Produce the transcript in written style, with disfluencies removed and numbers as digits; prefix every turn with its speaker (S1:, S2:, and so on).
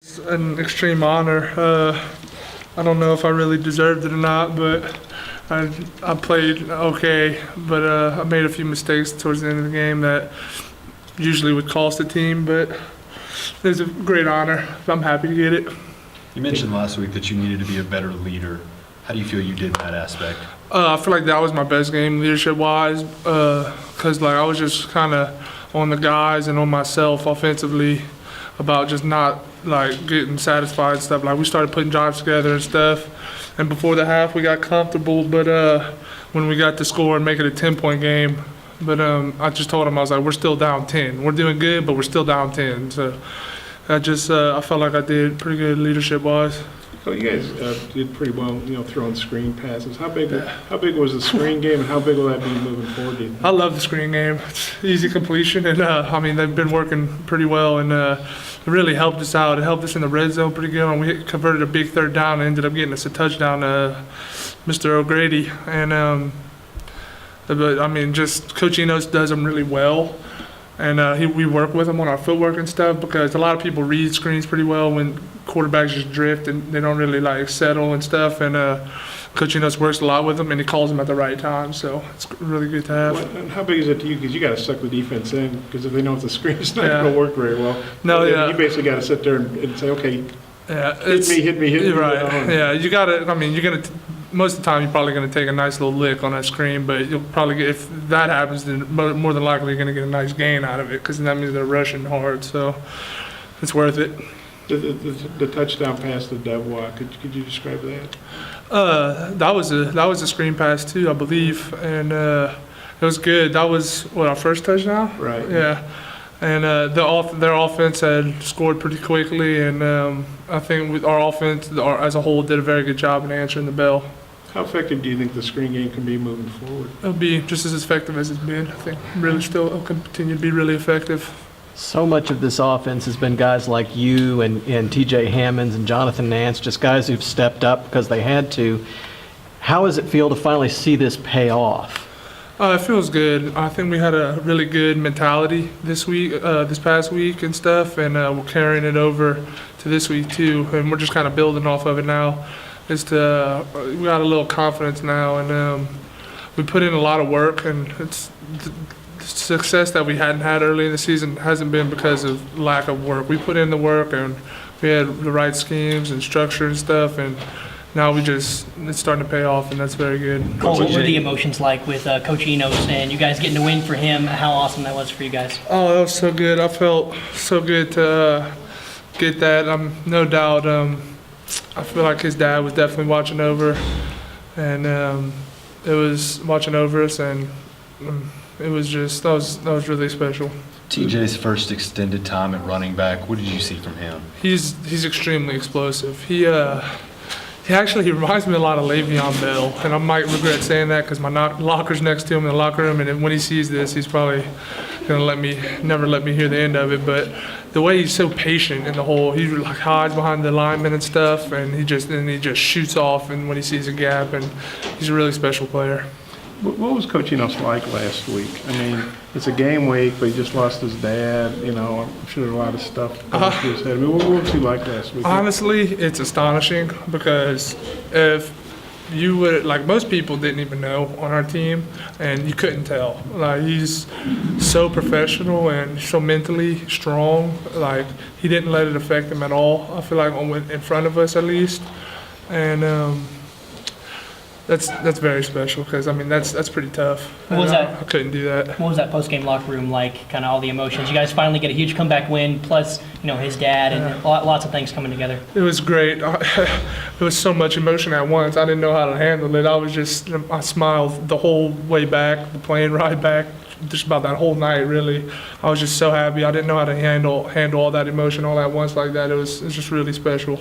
S1: It's an extreme honor. I don't know if I really deserved it or not, but I played okay, but I made a few mistakes towards the end of the game that usually would cost the team, but it was a great honor. I'm happy to get it.
S2: You mentioned last week that you needed to be a better leader. How do you feel you did in that aspect?
S1: I feel like that was my best game leadership-wise, because I was just kind of on the guys and on myself offensively about just not getting satisfied and stuff. We started putting drives together and stuff, and before the half we got comfortable, but when we got to score and make it a 10-point game, but I just told him, I was like, we're still down 10. We're doing good, but we're still down 10. So I felt like I did pretty good leadership-wise.
S3: So you guys did pretty well, throwing screen passes. How big was the screen game, and how big will that be moving forward, do you think?
S1: I love the screen game. It's easy completion, and they've been working pretty well, and it really helped us out. It helped us in the red zone pretty good, and we converted a big third down and ended up getting us a touchdown, Mr. O'Grady. And just Coach Enos does them really well. And we work with him on our footwork and stuff, because a lot of people read screens pretty well when quarterbacks just drift and they don't really settle and stuff. And Coach Enos works a lot with them, and he calls them at the right time. So it's really good to have.
S3: And how big is it to you? Because you got to suck the defense in, because if they know it's a screen, it's not going to work very well.
S1: No, yeah.
S3: You basically got to sit there and say, okay,
S1: yeah,
S3: hit me.
S1: Right. Yeah, you got to. You're gonna. Most of the time, you're probably going to take a nice little lick on that screen, but you'll probably get, if that happens, then more than likely you're going to get a nice gain out of it, because that means they're rushing hard. So it's worth it.
S3: The touchdown pass to Devois, could you describe that?
S1: That was a screen pass too, I believe, and it was good. That was our first touchdown.
S3: Right.
S1: Yeah. And their offense had scored pretty quickly, and I think our offense as a whole did a very good job in answering the bell.
S3: How effective do you think the screen game can be moving forward?
S1: It'll be just as effective as it's been. I think really still it'll continue to be really effective.
S4: So much of this offense has been guys like you and TJ Hockenson and Jonathan Nance, just guys who've stepped up because they had to. How does it feel to finally see this pay off?
S1: It feels good. I think we had a really good mentality this past week and stuff, and we're carrying it over to this week too, and we're just kind of building off of it now. We got a little confidence now, and we put in a lot of work, and it's the success that we hadn't had early in the season hasn't been because of lack of work. We put in the work, and we had the right schemes and structure and stuff, and now it's starting to pay off, and that's very good.
S5: Cole, what were the emotions like with Coach Enos and you guys getting to win for him? How awesome that was for you guys?
S1: Oh, that was so good. I felt so good to get that. No doubt, I feel like his dad was definitely watching over, and it was watching over us, and it was just that was really special.
S2: TJ's first extended time at running back, what did you see from him?
S1: He's extremely explosive. He reminds me a lot of Le'Veon Bell, and I might regret saying that because my locker's next to him in the locker room, and when he sees this, he's probably gonna never let me hear the end of it. But the way he's so patient in the hole, he hides behind the linemen and stuff, and he just shoots off, and when he sees a gap, and he's a really special player.
S3: What was Coach Enos like last week? It's a game week, but he just lost his dad. I'm sure there's a lot of stuff going through his head. What was he like last week?
S1: Honestly, it's astonishing, because if you would, most people didn't even know on our team, and you couldn't tell. He's so professional and so mentally strong. He didn't let it affect him at all. I feel like in front of us at least, and that's very special, because that's pretty tough.
S5: What was that?
S1: I couldn't do that.
S5: What was that post-game locker room like? Kind of all the emotions. You guys finally get a huge comeback win, plus his dad, and lots of things coming together.
S1: It was great. It was so much emotion at once. I didn't know how to handle it. I smiled the whole way back, the plane ride back, just about that whole night. Really, I was just so happy. I didn't know how to handle all that emotion all at once like that. It was just really special.